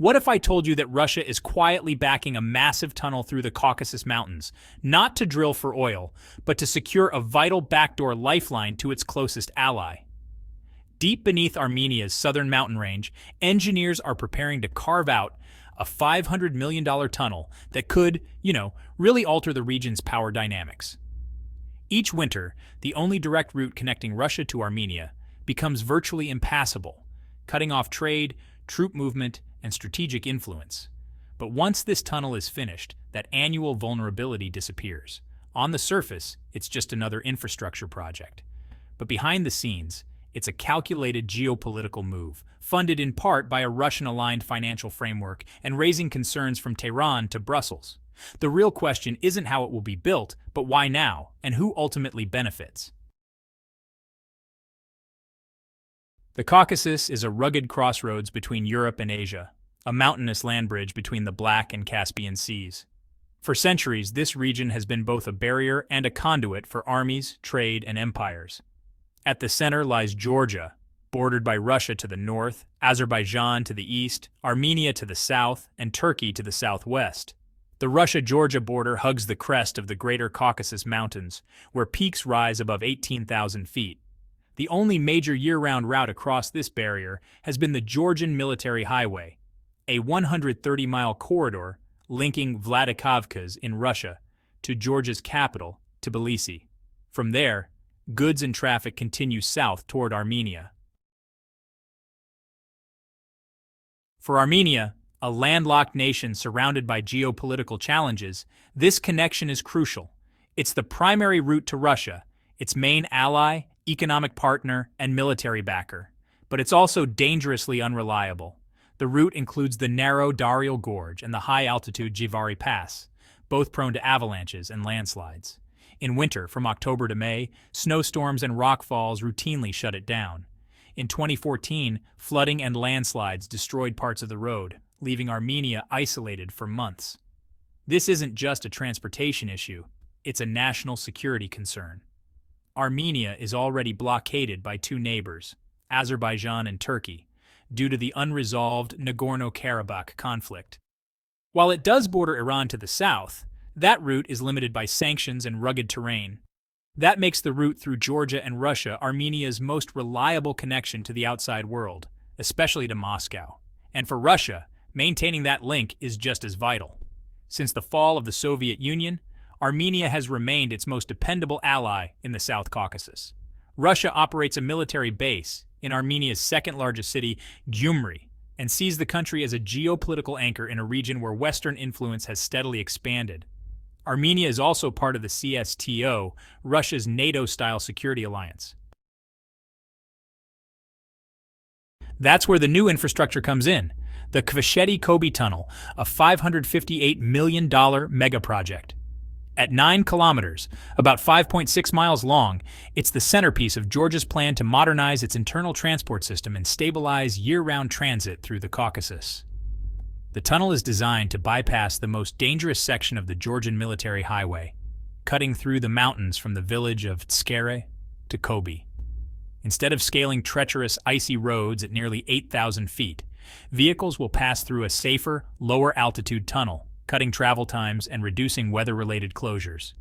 What if I told you that Russia is quietly backing a massive tunnel through the Caucasus Mountains, not to drill for oil, but to secure a vital backdoor lifeline to its closest ally? Deep beneath Armenia's southern mountain range, engineers are preparing to carve out a $500 million tunnel that could, really alter the region's power dynamics. Each winter, the only direct route connecting Russia to Armenia becomes virtually impassable, cutting off trade, troop movement, and strategic influence. But once this tunnel is finished, that annual vulnerability disappears. On the surface, it's just another infrastructure project. But behind the scenes, it's a calculated geopolitical move, funded in part by a Russian-aligned financial framework and raising concerns from Tehran to Brussels. The real question isn't how it will be built, but why now, and who ultimately benefits. The Caucasus is a rugged crossroads between Europe and Asia, a mountainous land bridge between the Black and Caspian Seas. For centuries, this region has been both a barrier and a conduit for armies, trade, and empires. At the center lies Georgia, bordered by Russia to the north, Azerbaijan to the east, Armenia to the south, and Turkey to the southwest. The Russia-Georgia border hugs the crest of the Greater Caucasus Mountains, where peaks rise above 18,000 feet. The only major year-round route across this barrier has been the Georgian Military Highway, a 130-mile corridor linking Vladikavkaz in Russia to Georgia's capital, Tbilisi. From there, goods and traffic continue south toward Armenia. For Armenia, a landlocked nation surrounded by geopolitical challenges, this connection is crucial. It's the primary route to Russia, its main ally, economic partner, and military backer. But it's also dangerously unreliable. The route includes the narrow Darial Gorge and the high-altitude Jivari Pass, both prone to avalanches and landslides. In winter, from October to May, snowstorms and rockfalls routinely shut it down. In 2014, flooding and landslides destroyed parts of the road, leaving Armenia isolated for months. This isn't just a transportation issue, it's a national security concern. Armenia is already blockaded by two neighbors, Azerbaijan and Turkey, due to the unresolved Nagorno-Karabakh conflict. While it does border Iran to the south, that route is limited by sanctions and rugged terrain. That makes the route through Georgia and Russia Armenia's most reliable connection to the outside world, especially to Moscow. And for Russia, maintaining that link is just as vital. Since the fall of the Soviet Union, Armenia has remained its most dependable ally in the South Caucasus. Russia operates a military base in Armenia's second-largest city, Gyumri, and sees the country as a geopolitical anchor in a region where Western influence has steadily expanded. Armenia is also part of the CSTO, Russia's NATO-style security alliance. That's where the new infrastructure comes in, the Kvasheti-Kobe Tunnel, a $558 million mega-project. At 9 kilometers, about 5.6 miles long, it's the centerpiece of Georgia's plan to modernize its internal transport system and stabilize year-round transit through the Caucasus. The tunnel is designed to bypass the most dangerous section of the Georgian Military Highway, cutting through the mountains from the village of Tskere to Kobe. Instead of scaling treacherous, icy roads at nearly 8,000 feet, vehicles will pass through a safer, lower-altitude tunnel, cutting travel times and reducing weather-related closures.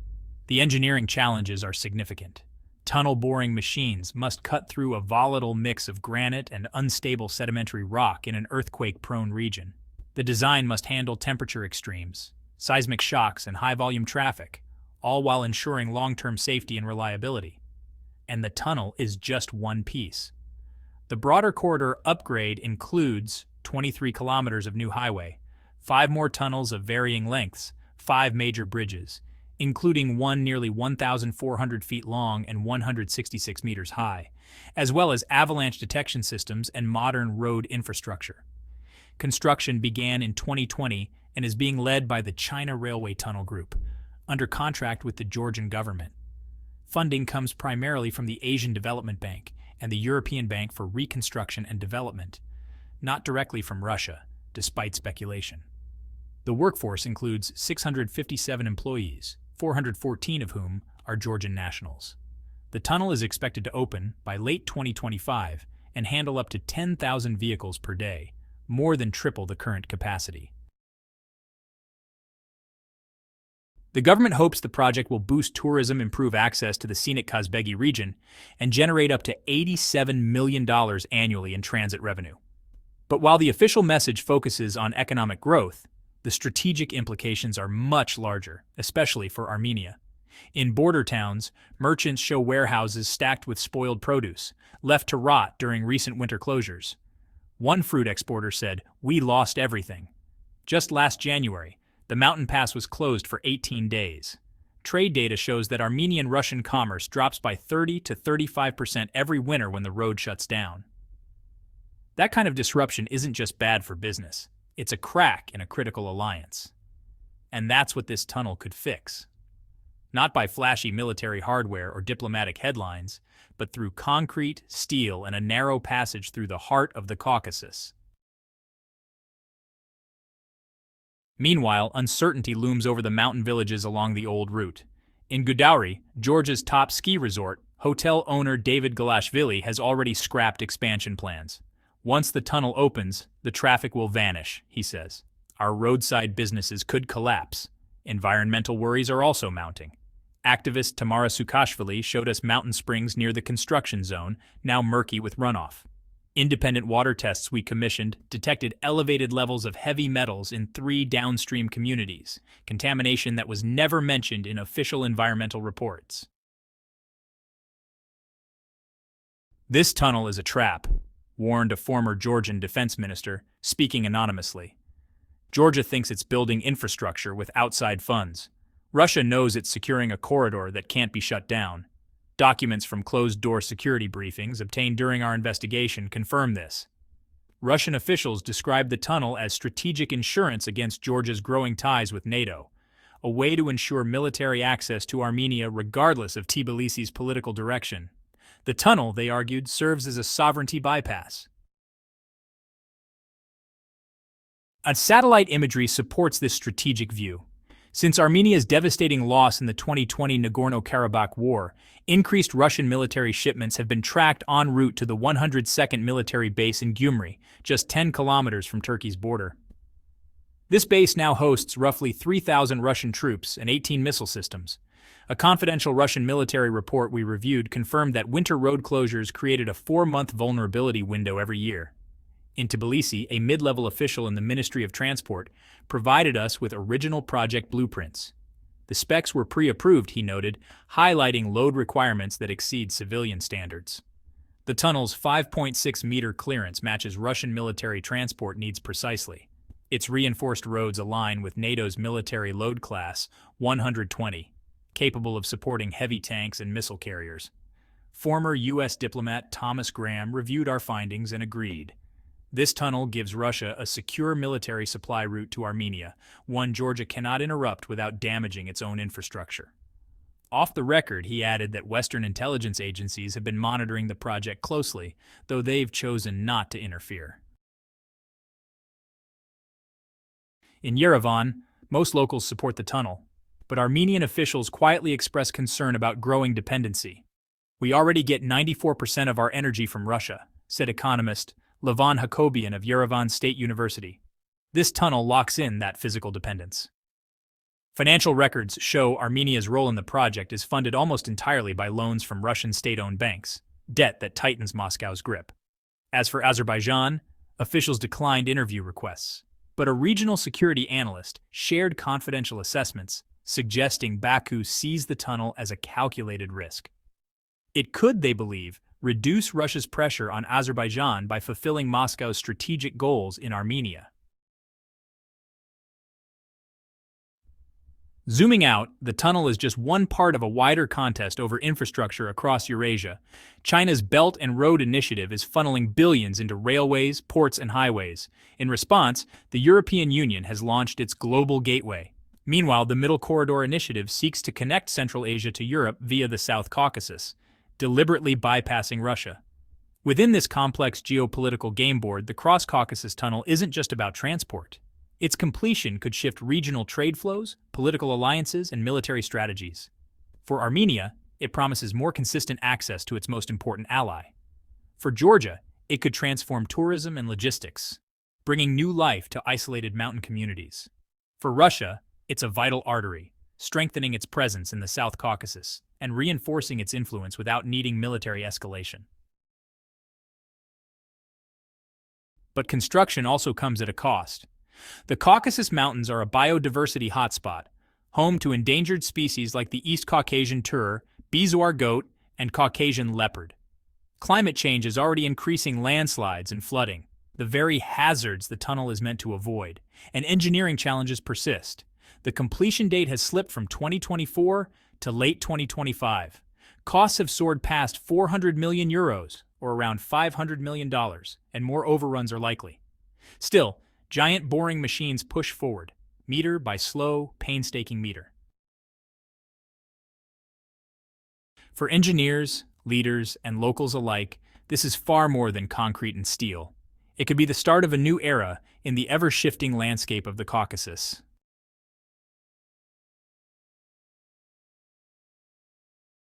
The engineering challenges are significant. Tunnel-boring machines must cut through a volatile mix of granite and unstable sedimentary rock in an earthquake-prone region. The design must handle temperature extremes, seismic shocks, and high-volume traffic, all while ensuring long-term safety and reliability. And the tunnel is just one piece. The broader corridor upgrade includes 23 kilometers of new highway, 5 more tunnels of varying lengths, 5 major bridges, including one nearly 1,400 feet long and 166 meters high, as well as avalanche detection systems and modern road infrastructure. Construction began in 2020 and is being led by the China Railway Tunnel Group, under contract with the Georgian government. Funding comes primarily from the Asian Development Bank and the European Bank for Reconstruction and Development, not directly from Russia, despite speculation. The workforce includes 657 employees, 414 of whom are Georgian nationals. The tunnel is expected to open by late 2025 and handle up to 10,000 vehicles per day, more than triple the current capacity. The government hopes the project will boost tourism, improve access to the scenic Kazbegi region, and generate up to $87 million annually in transit revenue. But while the official message focuses on economic growth, the strategic implications are much larger, especially for Armenia. In border towns, merchants show warehouses stacked with spoiled produce, left to rot during recent winter closures. One fruit exporter said, "We lost everything." Just last January, the mountain pass was closed for 18 days. Trade data shows that Armenian-Russian commerce drops by 30 to 35% every winter when the road shuts down. That kind of disruption isn't just bad for business. It's a crack in a critical alliance. And that's what this tunnel could fix. Not by flashy military hardware or diplomatic headlines, but through concrete, steel, and a narrow passage through the heart of the Caucasus. Meanwhile, uncertainty looms over the mountain villages along the old route. In Gudauri, Georgia's top ski resort, hotel owner David Galashvili has already scrapped expansion plans. Once the tunnel opens, the traffic will vanish, he says. Our roadside businesses could collapse. Environmental worries are also mounting. Activist Tamara Sukashvili showed us mountain springs near the construction zone, now murky with runoff. Independent water tests we commissioned detected elevated levels of heavy metals in 3 downstream communities, contamination that was never mentioned in official environmental reports. This tunnel is a trap, warned a former Georgian defense minister, speaking anonymously. Georgia thinks it's building infrastructure with outside funds. Russia knows it's securing a corridor that can't be shut down. Documents from closed-door security briefings obtained during our investigation confirm this. Russian officials described the tunnel as strategic insurance against Georgia's growing ties with NATO, a way to ensure military access to Armenia regardless of Tbilisi's political direction. The tunnel, they argued, serves as a sovereignty bypass. A satellite imagery supports this strategic view. Since Armenia's devastating loss in the 2020 Nagorno-Karabakh War, increased Russian military shipments have been tracked en route to the 102nd military base in Gyumri, just 10 kilometers from Turkey's border. This base now hosts roughly 3,000 Russian troops and 18 missile systems. A confidential Russian military report we reviewed confirmed that winter road closures created a 4-month vulnerability window every year. In Tbilisi, a mid-level official in the Ministry of Transport provided us with original project blueprints. The specs were pre-approved, he noted, highlighting load requirements that exceed civilian standards. The tunnel's 5.6-meter clearance matches Russian military transport needs precisely. Its reinforced roads align with NATO's military load class 120, capable of supporting heavy tanks and missile carriers. Former U.S. diplomat Thomas Graham reviewed our findings and agreed. This tunnel gives Russia a secure military supply route to Armenia, one Georgia cannot interrupt without damaging its own infrastructure. Off the record, he added that Western intelligence agencies have been monitoring the project closely, though they've chosen not to interfere. In Yerevan, most locals support the tunnel, but Armenian officials quietly express concern about growing dependency. "We already get 94% of our energy from Russia," said economist Levan Hakobian of Yerevan State University. This tunnel locks in that physical dependence. Financial records show Armenia's role in the project is funded almost entirely by loans from Russian state-owned banks, debt that tightens Moscow's grip. As for Azerbaijan, officials declined interview requests, but a regional security analyst shared confidential assessments suggesting Baku sees the tunnel as a calculated risk. It could, they believe, reduce Russia's pressure on Azerbaijan by fulfilling Moscow's strategic goals in Armenia. Zooming out, the tunnel is just one part of a wider contest over infrastructure across Eurasia. China's Belt and Road Initiative is funneling billions into railways, ports, and highways. In response, the European Union has launched its Global Gateway. Meanwhile, the Middle Corridor Initiative seeks to connect Central Asia to Europe via the South Caucasus, deliberately bypassing Russia. Within this complex geopolitical game board, the Cross-Caucasus Tunnel isn't just about transport. Its completion could shift regional trade flows, political alliances, and military strategies. For Armenia, it promises more consistent access to its most important ally. For Georgia, it could transform tourism and logistics, bringing new life to isolated mountain communities. For Russia, it's a vital artery, strengthening its presence in the South Caucasus and reinforcing its influence without needing military escalation. But construction also comes at a cost. The Caucasus Mountains are a biodiversity hotspot, home to endangered species like the East Caucasian tur, Bezoar goat, and Caucasian leopard. Climate change is already increasing landslides and flooding, the very hazards the tunnel is meant to avoid, and engineering challenges persist. The completion date has slipped from 2024 to late 2025. Costs have soared past 400 million euros, or around $500 million, and more overruns are likely. Still, giant boring machines push forward, meter by slow, painstaking meter. For engineers, leaders, and locals alike, this is far more than concrete and steel. It could be the start of a new era in the ever-shifting landscape of the Caucasus.